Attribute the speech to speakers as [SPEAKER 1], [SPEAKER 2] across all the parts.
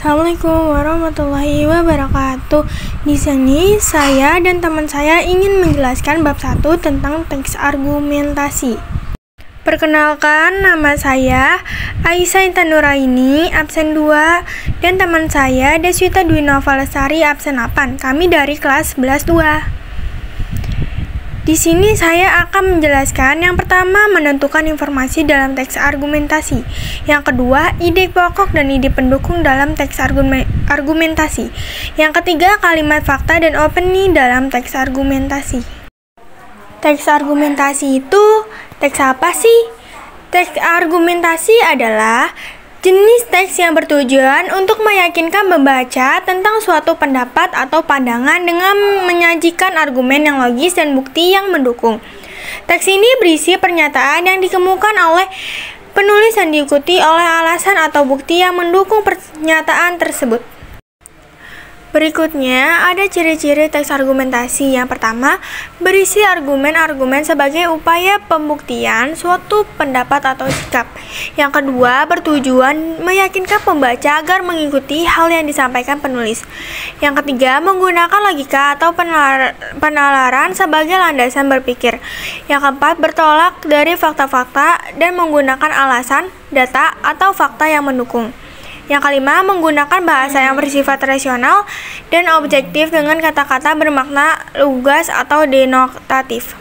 [SPEAKER 1] Assalamualaikum warahmatullahi wabarakatuh. Di sini saya dan teman saya ingin menjelaskan bab 1 tentang teks argumentasi. Perkenalkan, nama saya Aisyah Intan Nuraini, absen 2, dan teman saya Deswita Dwi Nova Lestari, absen 8. Kami dari kelas 11-2. Di sini saya akan menjelaskan yang pertama menentukan informasi dalam teks argumentasi, yang kedua ide pokok dan ide pendukung dalam teks argumentasi, yang ketiga kalimat fakta dan opini dalam teks argumentasi. Teks argumentasi itu teks apa sih? Teks argumentasi adalah jenis teks yang bertujuan untuk meyakinkan pembaca tentang suatu pendapat atau pandangan dengan menyajikan argumen yang logis dan bukti yang mendukung. Teks ini berisi pernyataan yang dikemukakan oleh penulis dan diikuti oleh alasan atau bukti yang mendukung pernyataan tersebut. Berikutnya ada ciri-ciri teks argumentasi. Yang pertama, berisi argumen-argumen sebagai upaya pembuktian suatu pendapat atau sikap. Yang kedua, bertujuan meyakinkan pembaca agar mengikuti hal yang disampaikan penulis. Yang ketiga, menggunakan logika atau penalaran sebagai landasan berpikir. Yang keempat, bertolak dari fakta-fakta dan menggunakan alasan, data, atau fakta yang mendukung. Yang kelima, menggunakan bahasa yang bersifat rasional dan objektif dengan kata-kata bermakna lugas atau denotatif.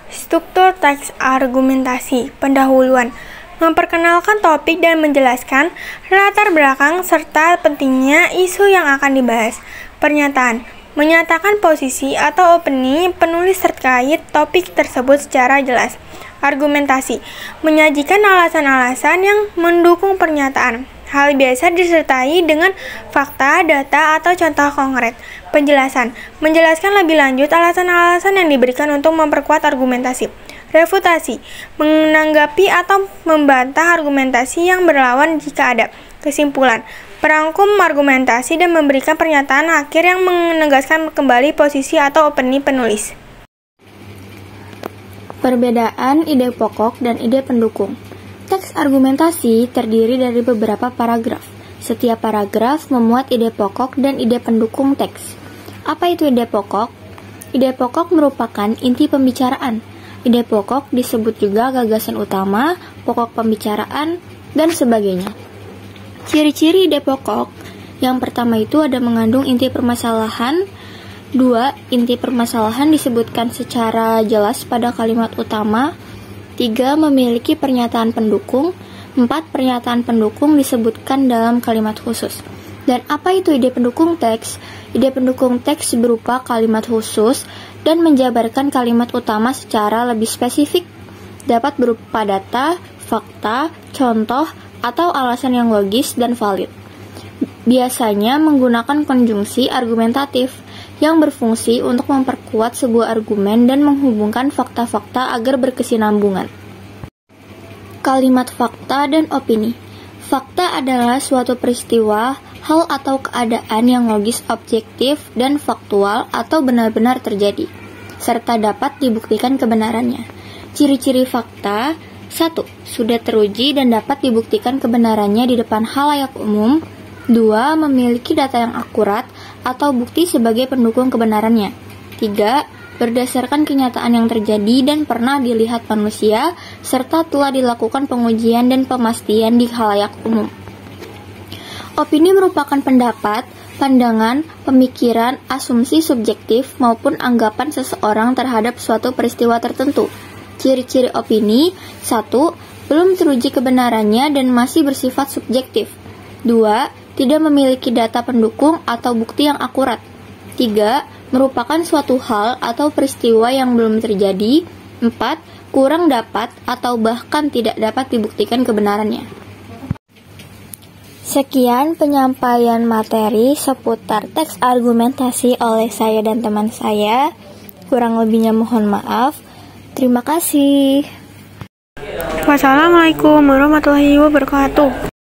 [SPEAKER 1] Struktur teks argumentasi. Pendahuluan. Memperkenalkan topik dan menjelaskan latar belakang serta pentingnya isu yang akan dibahas. Pernyataan. Menyatakan posisi atau opini penulis terkait topik tersebut secara jelas. Argumentasi. Menyajikan alasan-alasan yang mendukung pernyataan. Hal biasa disertai dengan fakta, data, atau contoh konkret. Penjelasan. Menjelaskan lebih lanjut alasan-alasan yang diberikan untuk memperkuat argumentasi. Refutasi. Menanggapi atau membantah argumentasi yang berlawan jika ada. Kesimpulan. Merangkum argumentasi dan memberikan pernyataan akhir yang menegaskan kembali posisi atau opini penulis.
[SPEAKER 2] Perbedaan ide pokok dan ide pendukung. Teks argumentasi terdiri dari beberapa paragraf. Setiap paragraf memuat ide pokok dan ide pendukung teks. Apa itu ide pokok? Ide pokok merupakan inti pembicaraan. Ide pokok disebut juga gagasan utama, pokok pembicaraan, dan sebagainya. Ciri-ciri ide pokok. Yang pertama itu ada mengandung inti permasalahan. 2. Inti permasalahan disebutkan secara jelas pada kalimat utama. 3. Memiliki pernyataan pendukung. 4. Pernyataan pendukung disebutkan dalam kalimat khusus. Dan apa itu ide pendukung teks? Ide pendukung teks berupa kalimat khusus dan menjabarkan kalimat utama secara lebih spesifik. Dapat berupa data, fakta, contoh, atau alasan yang logis dan valid. Biasanya menggunakan konjungsi argumentatif yang berfungsi untuk memperkuat sebuah argumen dan menghubungkan fakta-fakta agar berkesinambungan. Kalimat fakta dan opini. Fakta adalah suatu peristiwa, hal atau keadaan yang logis, objektif, dan faktual atau benar-benar terjadi, serta dapat dibuktikan kebenarannya. Ciri-ciri fakta. 1. Sudah teruji dan dapat dibuktikan kebenarannya di depan halayak umum. 2. Memiliki data yang akurat atau bukti sebagai pendukung kebenarannya. 3. Berdasarkan kenyataan yang terjadi dan pernah dilihat manusia, serta telah dilakukan pengujian dan pemastian di khalayak umum. Opini merupakan pendapat, pandangan, pemikiran, asumsi subjektif maupun anggapan seseorang terhadap suatu peristiwa tertentu. Ciri-ciri opini. 1. Belum teruji kebenarannya dan masih bersifat subjektif. 2. Tidak memiliki data pendukung atau bukti yang akurat. 3. Merupakan suatu hal atau peristiwa yang belum terjadi. 4. Kurang dapat atau bahkan tidak dapat dibuktikan kebenarannya. Sekian penyampaian materi seputar teks argumentasi oleh saya dan teman saya. Kurang lebihnya mohon maaf. Terima kasih.
[SPEAKER 1] Wassalamualaikum warahmatullahi wabarakatuh.